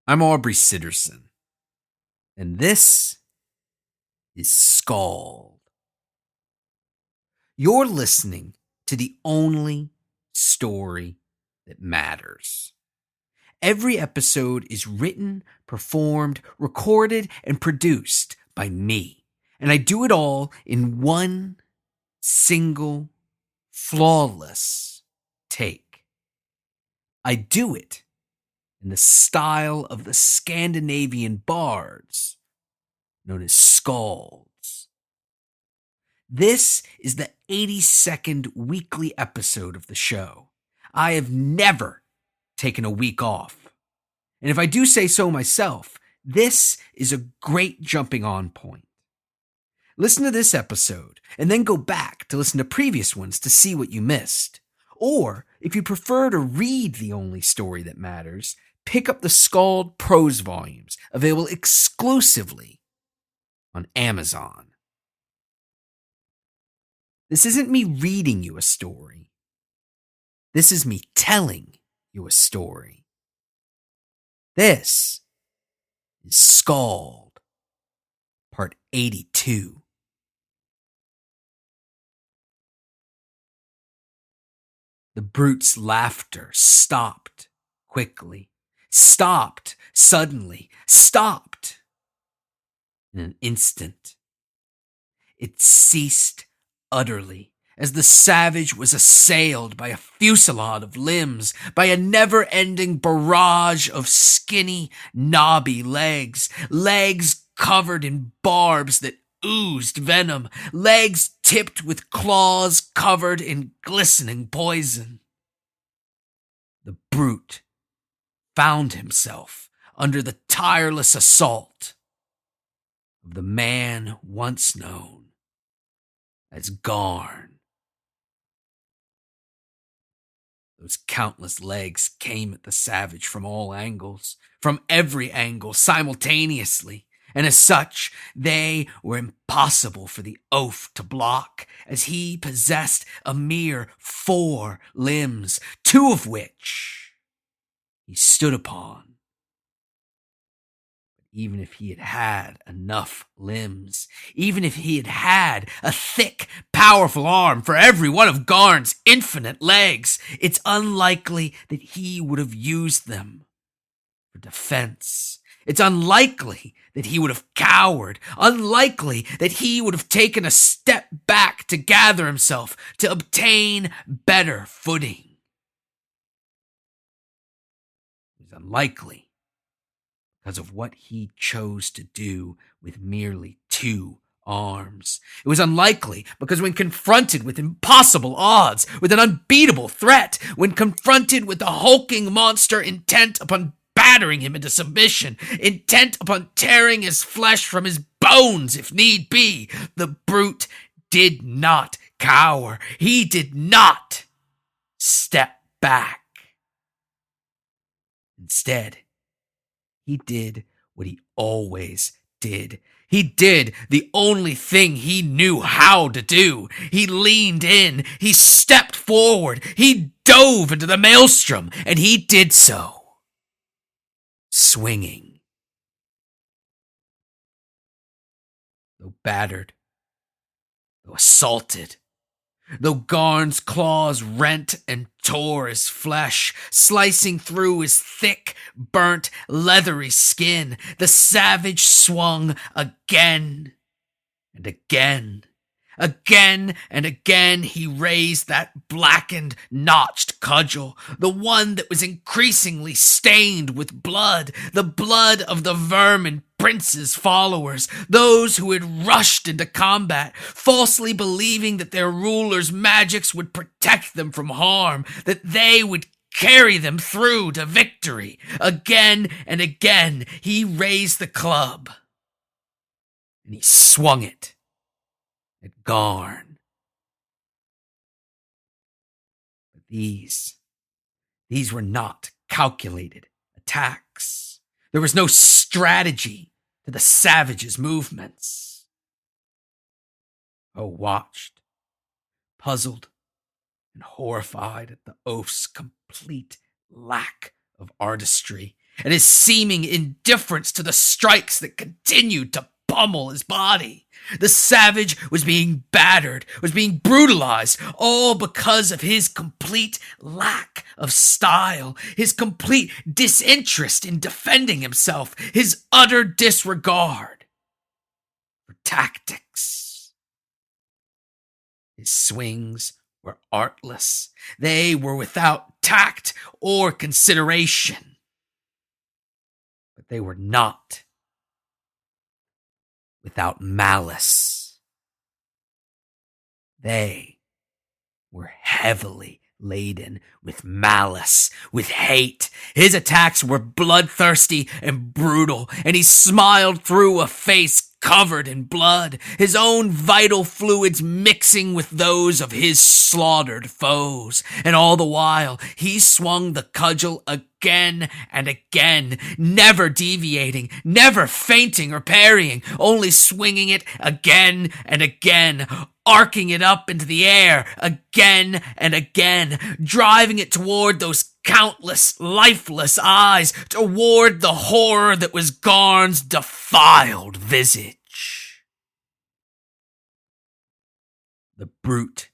I'm Aubrey Sitterson, and this is SKALD. You're listening to the only story that matters. Every episode is written, performed, recorded, and produced by me, and I do it all in one single, flawless take. I do it in the style of the Scandinavian bards known as skalds. This is the 82nd weekly episode of the show. I have never taken a week off. And if I do say so myself, this is a great jumping on point. Listen to this episode and then go back to listen to previous ones to see what you missed. Or, if you prefer to read the only story that matters, pick up the SKALD prose volumes, available exclusively on Amazon. This isn't me reading you a story. This is me telling you a story. This is SKALD, part 82. The brute's laughter stopped quickly, stopped suddenly, stopped in an instant. It ceased utterly as the savage was assailed by a fusillade of limbs, by a never-ending barrage of skinny, knobby legs, legs covered in barbs that oozed venom, legs tipped with claws covered in glistening poison. The brute found himself under the tireless assault of the man once known as Garn. Those countless legs came at the savage from all angles, from every angle simultaneously, and as such, they were impossible for the oaf to block, as he possessed a mere 4 limbs, 2 of which he stood upon. Even if he had had enough limbs, even if he had had a thick, powerful arm for every one of Garn's infinite legs, it's unlikely that he would have used them for defense. It's unlikely that he would have cowered, unlikely that he would have taken a step back to gather himself, to obtain better footing. It's unlikely because of what he chose to do with merely 2 arms. It was unlikely because when confronted with impossible odds, with an unbeatable threat, when confronted with a hulking monster intent upon battering him into submission, intent upon tearing his flesh from his bones if need be, the brute did not cower. He did not step back. Instead, he did what he always did. He did the only thing he knew how to do. He leaned in, he stepped forward, he dove into the maelstrom, and he did so, swinging. Though battered, though assaulted, though Garn's claws rent and tore his flesh, slicing through his thick, burnt, leathery skin, the savage swung again and again. Again and again he raised that blackened, notched cudgel, the one that was increasingly stained with blood, the blood of the vermin prince's followers, those who had rushed into combat, falsely believing that their ruler's magics would protect them from harm, that they would carry them through to victory. Again and again he raised the club, and he swung it at Garn. But these were not calculated attacks. There was no strategy to the savage's movements. O watched, puzzled and horrified at the oaf's complete lack of artistry. and his seeming indifference to the strikes that continued to pummel his body. The savage was being battered, was being brutalized, all because of his complete lack of style, his complete disinterest in defending himself, his utter disregard for tactics. His swings were artless. They were without tact or consideration. But they were not without malice. They were heavily laden with malice, with hate. His attacks were bloodthirsty and brutal, and he smiled through a face covered in blood, his own vital fluids mixing with those of his slaughtered foes. And all the while, he swung the cudgel again and again, never deviating, never feinting or parrying, only swinging it again and again, arcing it up into the air again and again, driving it toward those countless, lifeless eyes, toward the horror that was Garn's defiled visage. The brute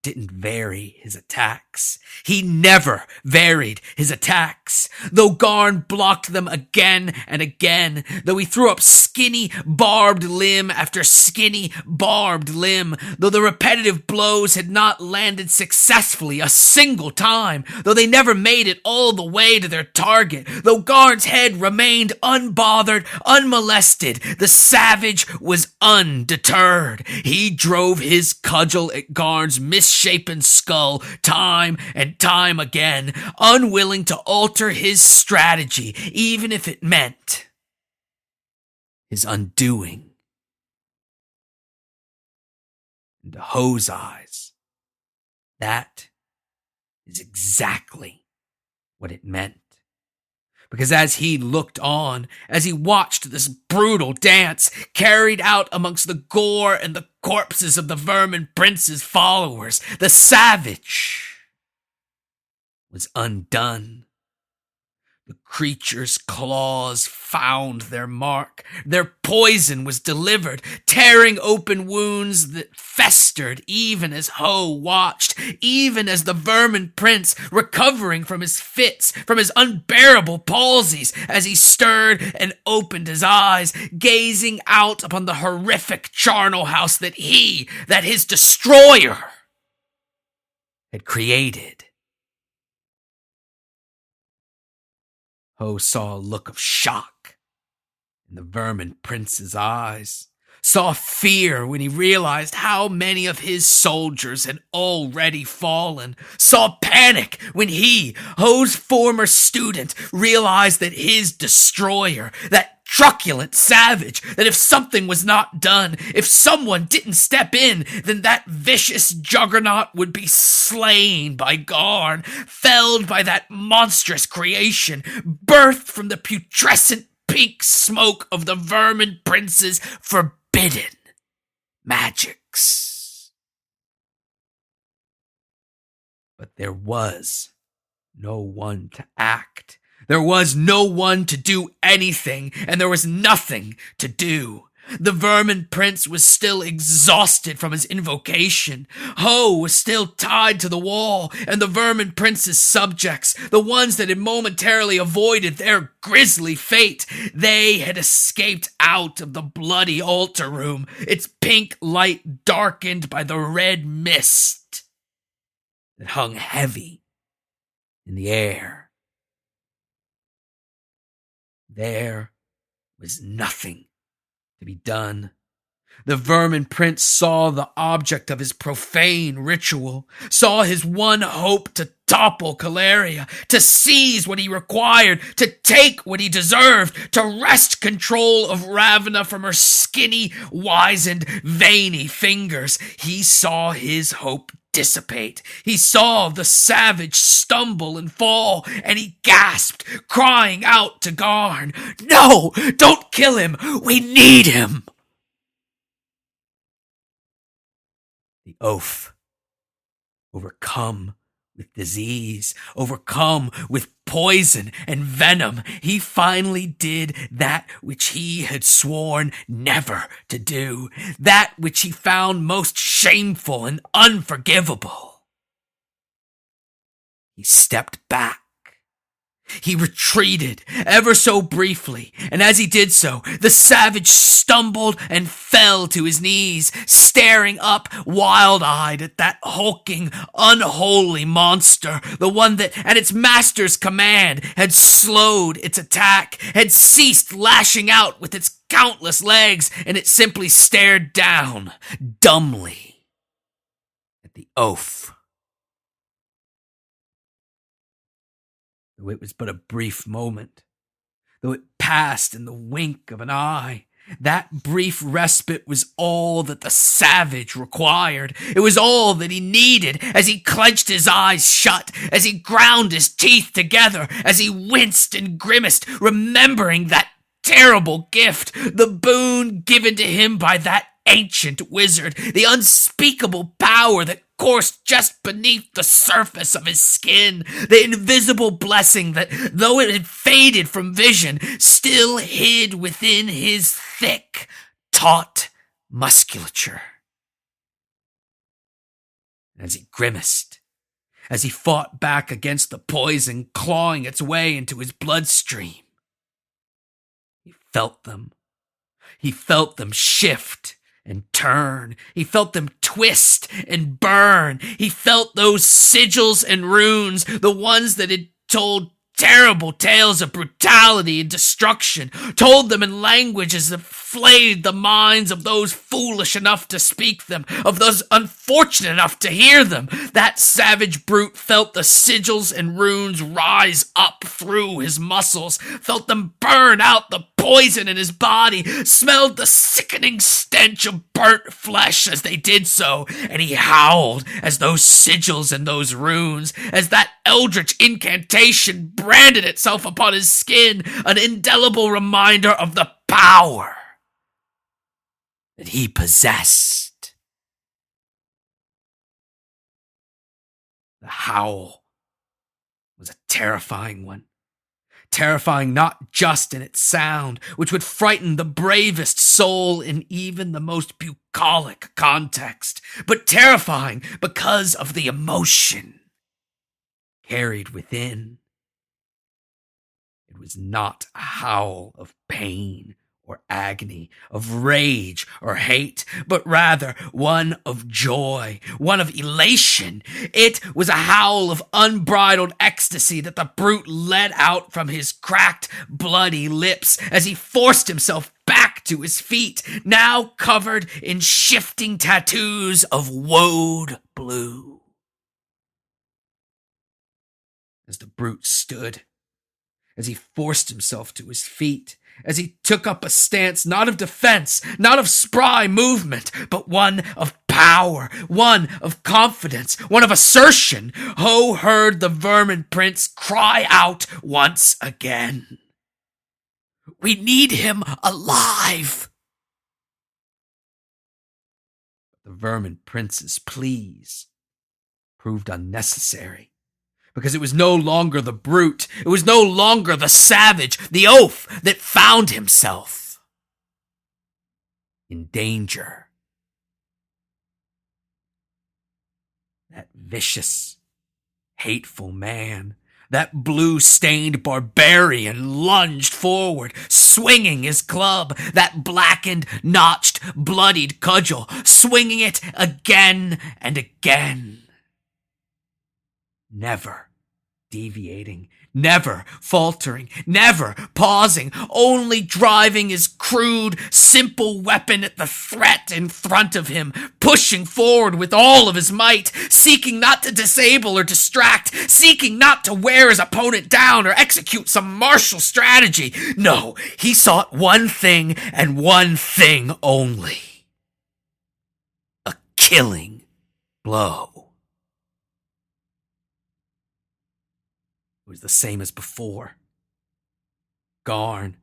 didn't vary his attacks. He never varied his attacks. Though Garn blocked them again and again, though he threw up skinny, barbed limb after skinny, barbed limb, though the repetitive blows had not landed successfully a single time, though they never made it all the way to their target, though Garn's head remained unbothered, unmolested, the savage was undeterred. He drove his cudgel at Garn's misshapen skull time and time again, unwilling to alter his strategy, even if it meant his undoing. And to Ho's eyes, that is exactly what it meant. Because as he looked on, as he watched this brutal dance carried out amongst the gore and the corpses of the Vermin Prince's followers, the savage was undone. The creature's claws found their mark. Their poison was delivered, tearing open wounds that festered even as Ho watched, even as the Vermin Prince, recovering from his fits, from his unbearable palsies, as he stirred and opened his eyes, gazing out upon the horrific charnel house that his destroyer, had created. Ho saw a look of shock in the Vermin Prince's eyes, saw fear when he realized how many of his soldiers had already fallen, saw panic when he, Ho's former student, realized that his destroyer, that truculent savage, that if something was not done, if someone didn't step in, then that vicious juggernaut would be slain by Garn, felled by that monstrous creation, birthed from the putrescent pink smoke of the Vermin Prince's forbidden magics. But there was no one to act. There was no one to do anything, and there was nothing to do. The Vermin Prince was still exhausted from his invocation. Ho was still tied to the wall, and the Vermin Prince's subjects, the ones that had momentarily avoided their grisly fate, they had escaped out of the bloody altar room, its pink light darkened by the red mist that hung heavy in the air. There was nothing to be done. The Vermin Prince saw the object of his profane ritual, saw his one hope to topple Caleria, to seize what he required, to take what he deserved, to wrest control of Ravana from her skinny, wizened, veiny fingers. He saw his hope dissipate. He saw the savage stumble and fall, and he gasped, crying out to Garn, "No, don't kill him! We need him!" The oaf, overcome With disease, overcome with poison and venom, he finally did that which he had sworn never to do, that which he found most shameful and unforgivable. He stepped back. He retreated ever so briefly, and as he did so, the savage stumbled and fell to his knees, staring up wild-eyed at that hulking, unholy monster, the one that, at its master's command, had slowed its attack, had ceased lashing out with its countless legs, and it simply stared down, dumbly, at the oaf. Though it was but a brief moment, though it passed in the wink of an eye, that brief respite was all that the savage required. It was all that he needed as he clenched his eyes shut, as he ground his teeth together, as he winced and grimaced, remembering that terrible gift, the boon given to him by that ancient wizard, the unspeakable power that coursed just beneath the surface of his skin, the invisible blessing that, though it had faded from vision, still hid within his thick, taut musculature. As he grimaced, as he fought back against the poison clawing its way into his bloodstream, he felt them. He felt them shift and turn. He felt them twist and burn. He felt those sigils and runes, the ones that had told terrible tales of brutality and destruction, told them in languages that flayed the minds of those foolish enough to speak them, of those unfortunate enough to hear them. That savage brute felt the sigils and runes rise up through his muscles, felt them burn out the poison in his body, smelled the sickening stench of burnt flesh as they did so, and he howled as those sigils and those runes, as that eldritch incantation branded itself upon his skin, an indelible reminder of the power that he possessed. The howl was a terrifying one. Terrifying not just in its sound, which would frighten the bravest soul in even the most bucolic context, but terrifying because of the emotion carried within. It was not a howl of pain or agony, of rage or hate, but rather one of joy, one of elation. It was a howl of unbridled ecstasy that the brute let out from his cracked, bloody lips as he forced himself back to his feet, now covered in shifting tattoos of woad blue. As the brute stood, as he forced himself to his feet, as he took up a stance not of defense, not of spry movement, but one of power, one of confidence, one of assertion, Ho heard the vermin prince cry out once again. "We need him alive!" But the vermin prince's pleas proved unnecessary. Because it was no longer the brute, it was no longer the savage, the oaf that found himself in danger. That vicious, hateful man, that blue-stained barbarian lunged forward, swinging his club, that blackened, notched, bloodied cudgel, swinging it again and again. Never deviating, never faltering, never pausing, only driving his crude, simple weapon at the threat in front of him, pushing forward with all of his might, seeking not to disable or distract, seeking not to wear his opponent down or execute some martial strategy. No, he sought one thing and one thing only: a killing blow. It was the same as before. Garn,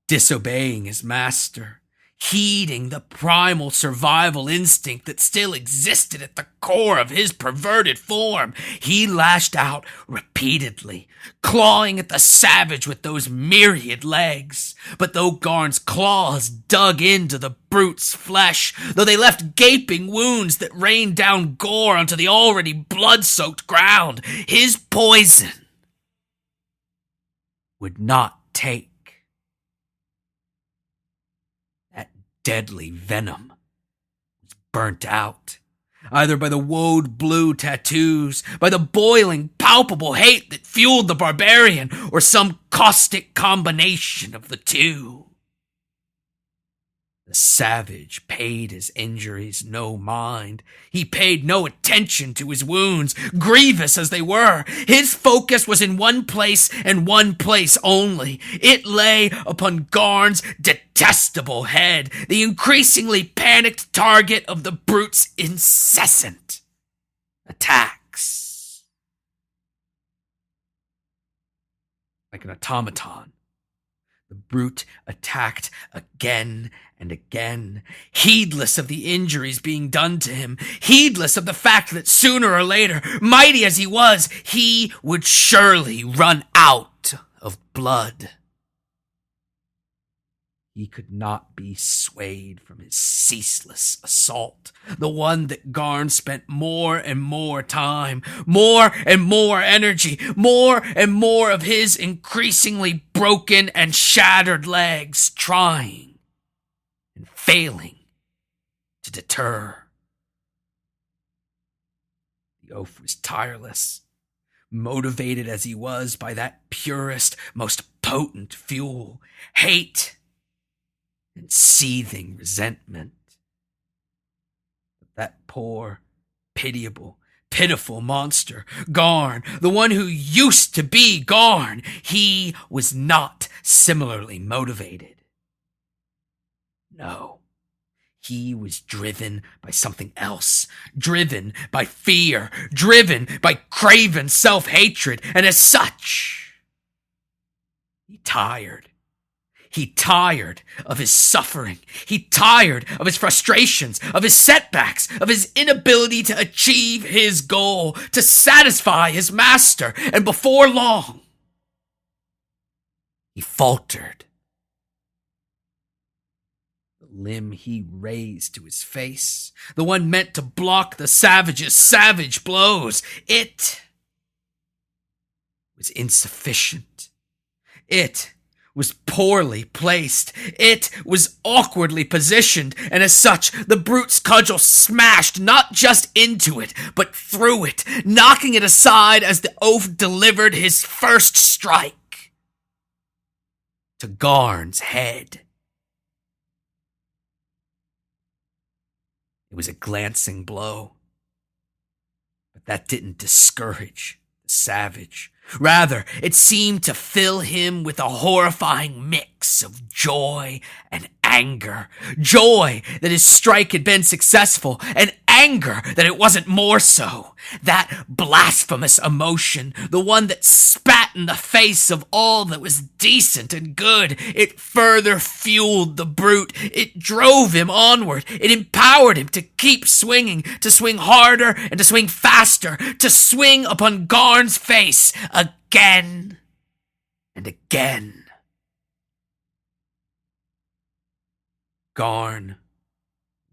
disobeying his master, heeding the primal survival instinct that still existed at the core of his perverted form, he lashed out repeatedly, clawing at the savage with those myriad legs. But though Garn's claws dug into the brute's flesh, though they left gaping wounds that rained down gore onto the already blood-soaked ground, his poison would not take. Deadly venom was burnt out, either by the woad blue tattoos, by the boiling, palpable hate that fueled the barbarian, or some caustic combination of the two. The savage paid his injuries no mind. He paid no attention to his wounds, grievous as they were. His focus was in one place and one place only. It lay upon Garn's detestable head, the increasingly panicked target of the brute's incessant attacks. Like an automaton, the brute attacked again and again, heedless of the injuries being done to him, heedless of the fact that sooner or later, mighty as he was, he would surely run out of blood. He could not be swayed from his ceaseless assault, the one that Garn spent more and more time, more and more energy, more and more of his increasingly broken and shattered legs trying and failing to deter. The oaf was tireless, motivated as he was by that purest, most potent fuel, hate and seething resentment. But that poor, pitiable, pitiful monster, Garn, the one who used to be Garn, he was not similarly motivated. No, he was driven by something else, driven by fear, driven by craven self-hatred, and as such, he tired. He tired of his suffering. He tired of his frustrations, of his setbacks, of his inability to achieve his goal, to satisfy his master. And before long, he faltered. The limb he raised to his face, the one meant to block the savage's savage blows, it was insufficient. It was poorly placed. It was awkwardly positioned, and as such, the brute's cudgel smashed not just into it, but through it, knocking it aside as the oaf delivered his first strike to Garn's head. It was a glancing blow, but that didn't discourage the savage. Rather, it seemed to fill him with a horrifying mix of joy and anger. Joy that his strike had been successful, and anger that it wasn't more so. That blasphemous emotion, the one that spat in the face of all that was decent and good, it further fueled the brute. It drove him onward. It empowered him to keep swinging, to swing harder and to swing faster, to swing upon Garn's face again and again. Garn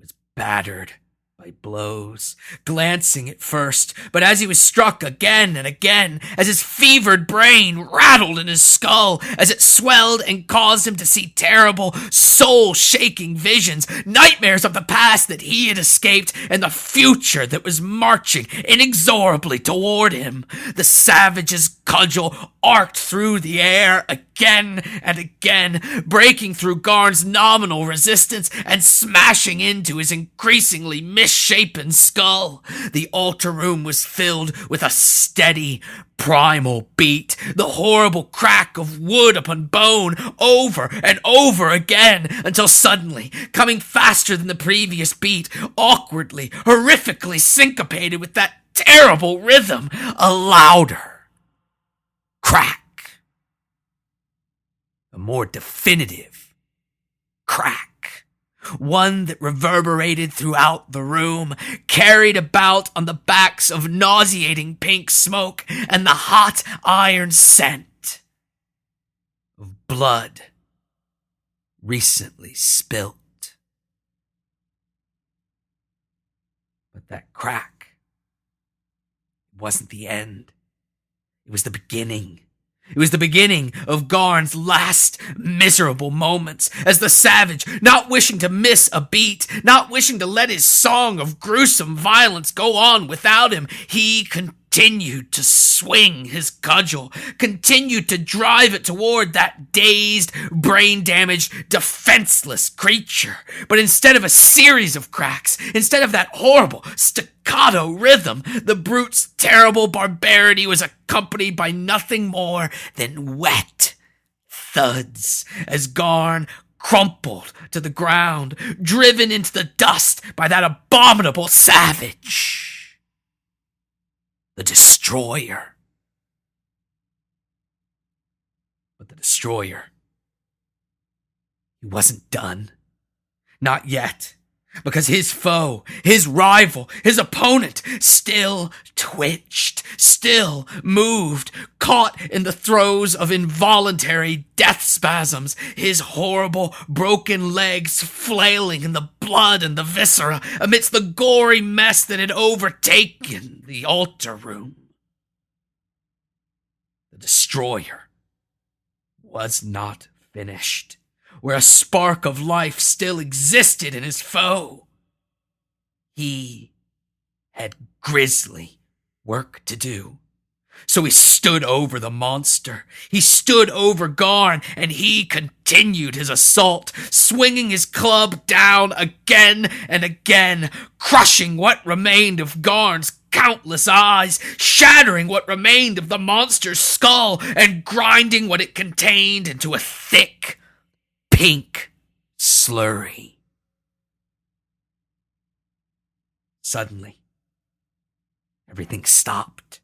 was battered by blows, glancing at first, but as he was struck again and again, as his fevered brain rattled in his skull, as it swelled and caused him to see terrible, soul-shaking visions, nightmares of the past that he had escaped and the future that was marching inexorably toward him, the savage's cudgel arced through the air again and again, breaking through Garn's nominal resistance and smashing into his increasingly misshapen skull. The altar room was filled with a steady, primal beat, the horrible crack of wood upon bone, over and over again, until suddenly, coming faster than the previous beat, awkwardly, horrifically syncopated with that terrible rhythm, a louder crack, a more definitive crack, one that reverberated throughout the room, carried about on the backs of nauseating pink smoke and the hot iron scent of blood recently spilt. But that crack wasn't the end. It was the beginning. It was the beginning of Garn's last miserable moments as the savage, not wishing to miss a beat, not wishing to let his song of gruesome violence go on without him, he continued to swing his cudgel, continued to drive it toward that dazed, brain-damaged, defenseless creature. But instead of a series of cracks, instead of that horrible staccato rhythm, the brute's terrible barbarity was accompanied by nothing more than wet thuds as Garn crumpled to the ground, driven into the dust by that abominable savage. The Destroyer. But the Destroyer, he wasn't done. Not yet. Because his foe, his rival, his opponent still twitched, still moved, caught in the throes of involuntary death spasms, his horrible broken legs flailing in the blood and the viscera amidst the gory mess that had overtaken the altar room. The Destroyer was not finished. Where a spark of life still existed in his foe, he had grisly work to do. So he stood over the monster. He stood over Garn, and he continued his assault, swinging his club down again and again, crushing what remained of Garn's countless eyes, shattering what remained of the monster's skull, and grinding what it contained into a thick, pink slurry. Suddenly, everything stopped.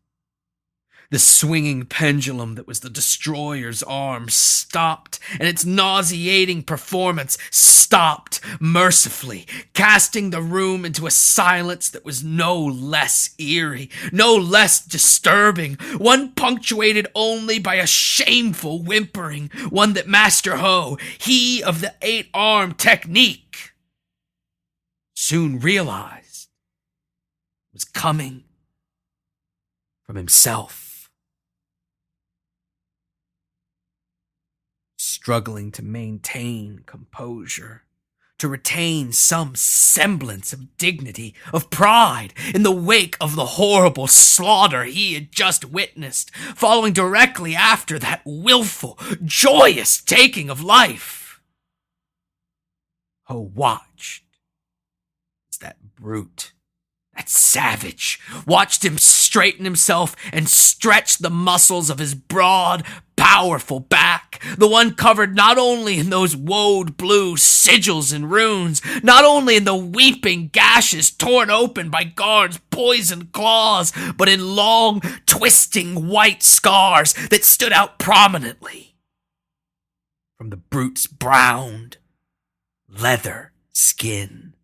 The swinging pendulum that was the Destroyer's arm stopped, and its nauseating performance stopped mercifully, casting the room into a silence that was no less eerie, no less disturbing, one punctuated only by a shameful whimpering, one that Master Ho, he of the 8-arm technique, soon realized was coming from himself. Struggling to maintain composure, to retain some semblance of dignity, of pride, in the wake of the horrible slaughter he had just witnessed, following directly after that willful, joyous taking of life. Ho watched as that brute, that savage, watched him straighten himself and stretch the muscles of his broad, powerful back, the one covered not only in those woad blue sigils and runes, not only in the weeping gashes torn open by Garn's poisoned claws, but in long, twisting white scars that stood out prominently from the brute's browned leather skin.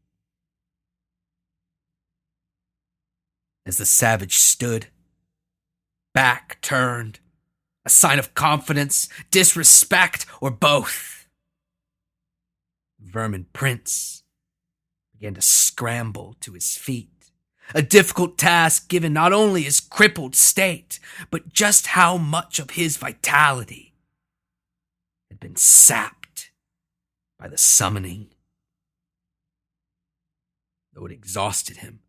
As the savage stood, back turned, a sign of confidence, disrespect, or both, Vermin Prince began to scramble to his feet, a difficult task given not only his crippled state, but just how much of his vitality had been sapped by the summoning. Though it exhausted him,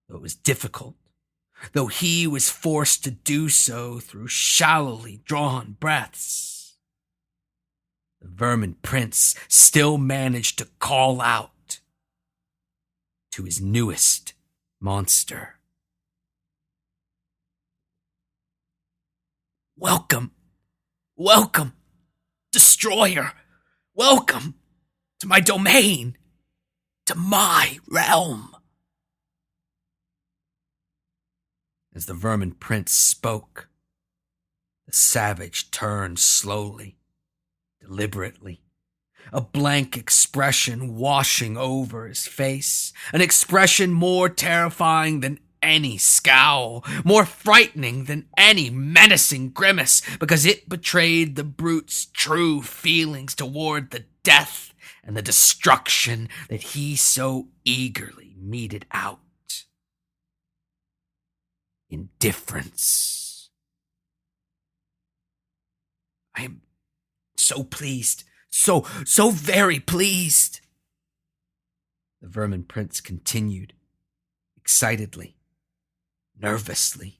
though it was difficult, though he was forced to do so through shallowly drawn breaths, the Vermin Prince still managed to call out to his newest monster. Welcome, welcome, Destroyer, welcome to my domain, to my realm. As the Vermin Prince spoke, the savage turned slowly, deliberately, a blank expression washing over his face, an expression more terrifying than any scowl, more frightening than any menacing grimace, because it betrayed the brute's true feelings toward the death and the destruction that he so eagerly meted out. Indifference. I am so pleased, so very pleased. The Vermin Prince continued, excitedly, nervously.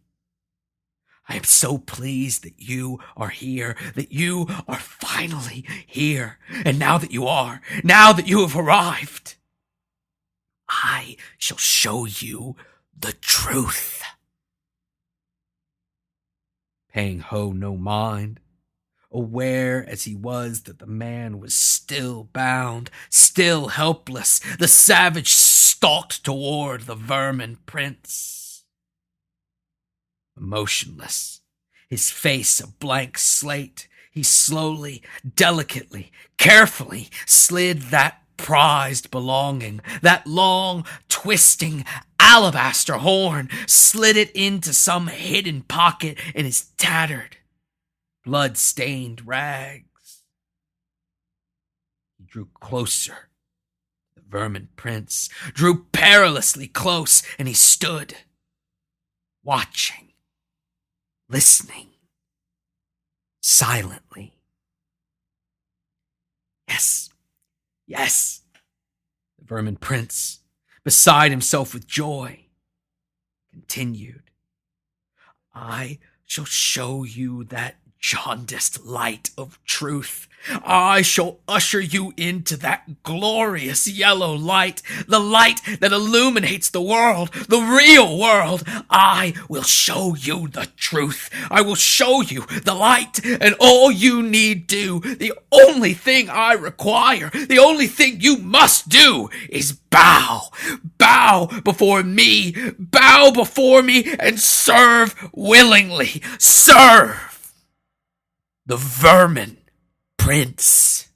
I am so pleased that you are here, that you are finally here. And now that you are, now that you have arrived, I shall show you the truth. Paying Ho no mind, aware as he was that the man was still bound, still helpless, the savage stalked toward the Vermin Prince. Motionless, his face a blank slate, he slowly, delicately, carefully slid that prized belonging, that long, twisting alabaster horn, slid it into some hidden pocket in his tattered, blood-stained rags. He drew closer. The Vermin Prince drew perilously close, and he stood, watching, listening, silently. Yes, the Vermin Prince, beside himself with joy, continued. I shall show you that jaundiced light of truth. I shall usher you into that glorious yellow light, the light that illuminates the world, the real world. I will show you the truth. I will show you the light, and all you need do, the only thing I require, the only thing you must do is bow. Bow before me, and serve willingly. Serve the Vermin Prince.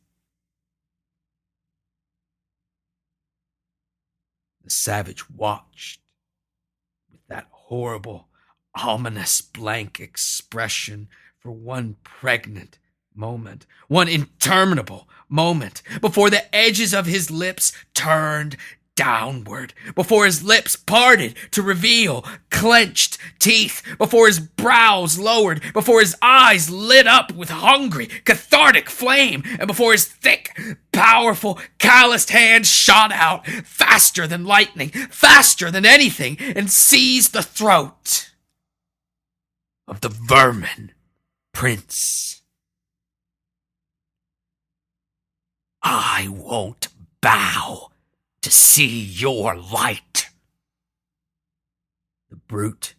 The savage watched with that horrible, ominous, blank expression for one pregnant moment, one interminable moment, before the edges of his lips turned downward, before his lips parted to reveal clenched teeth, before his brows lowered, before his eyes lit up with hungry, cathartic flame, and before his thick, powerful, calloused hand shot out faster than lightning, faster than anything, and seized the throat of the Vermin Prince. I won't bow to see your light. The brute,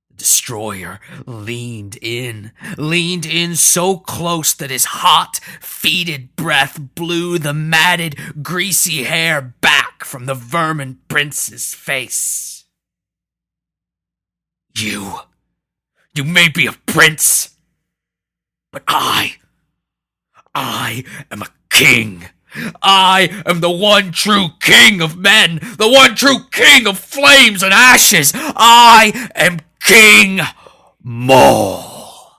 the destroyer, leaned in so close that his hot, fetid breath blew the matted, greasy hair back from the Vermin Prince's face. You may be a prince, but I am a king. I am the one true king of men, the one true king of flames and ashes. I am King Mole.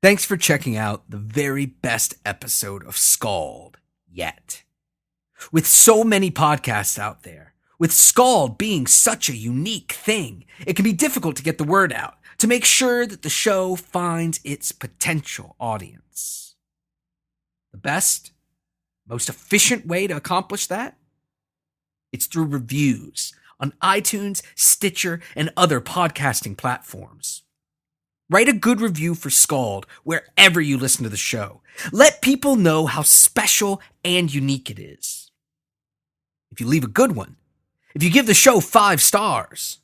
Thanks for checking out the very best episode of SKALD yet. With so many podcasts out there, with SKALD being such a unique thing, it can be difficult to get the word out, to make sure that the show finds its potential audience. The best, most efficient way to accomplish that? It's through reviews on iTunes, Stitcher, and other podcasting platforms. Write a good review for SKALD wherever you listen to the show. Let people know how special and unique it is. If you leave a good one, if you give the show 5 stars,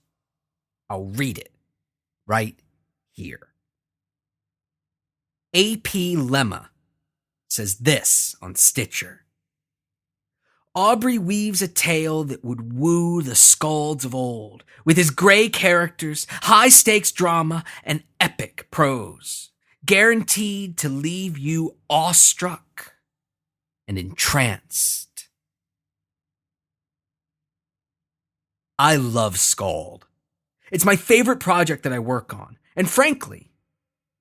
I'll read it right here. AP Lemma says this on Stitcher. Aubrey weaves a tale that would woo the skalds of old, with his gray characters, high-stakes drama, and epic prose, guaranteed to leave you awestruck and entranced. I love SKALD. It's my favorite project that I work on, and frankly,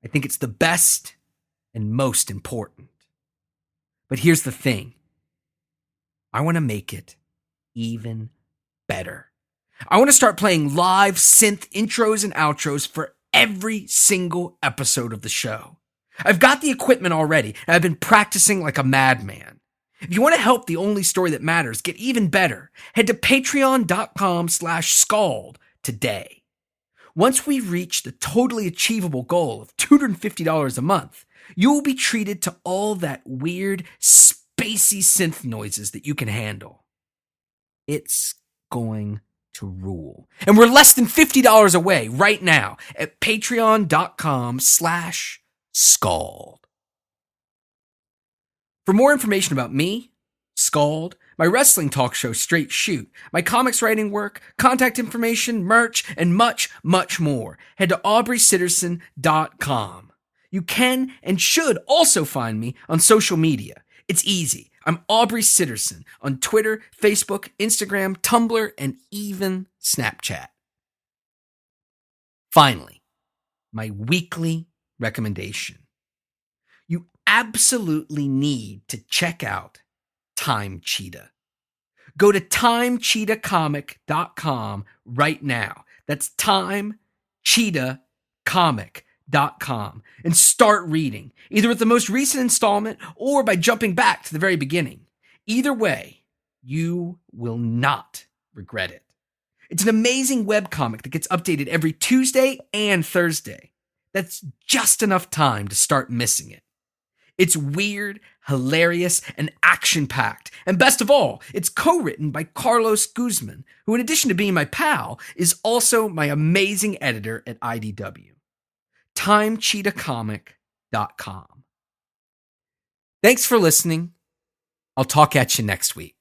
I think it's the best and most important. But here's the thing. I want to make it even better. I want to start playing live synth intros and outros for every single episode of the show. I've got the equipment already, and I've been practicing like a madman. If you want to help the only story that matters get even better, head to patreon.com/skald today. Once we reach the totally achievable goal of $250 a month, you will be treated to all that weird, spacey synth noises that you can handle. It's going to rule. And we're less than $50 away right now at patreon.com/skald. For more information about me, SKALD, my wrestling talk show Straight Shoot, my comics writing work, contact information, merch, and much, much more, head to aubreyciterson.com. You can and should also find me on social media. It's easy. I'm Aubrey Citerson on Twitter, Facebook, Instagram, Tumblr, and even Snapchat. Finally, my weekly recommendation. You absolutely need to check out Time Cheetah. Go to timecheetahcomic.com right now. That's timecheetahcomic.com and start reading, either with the most recent installment or by jumping back to the very beginning. Either way, you will not regret it. It's an amazing webcomic that gets updated every Tuesday and Thursday. That's just enough time to start missing it. It's weird, hilarious, and action-packed. And best of all, it's co-written by Carlos Guzman, who in addition to being my pal, is also my amazing editor at IDW. timecheetahcomic.com. Thanks for listening. I'll talk at you next week.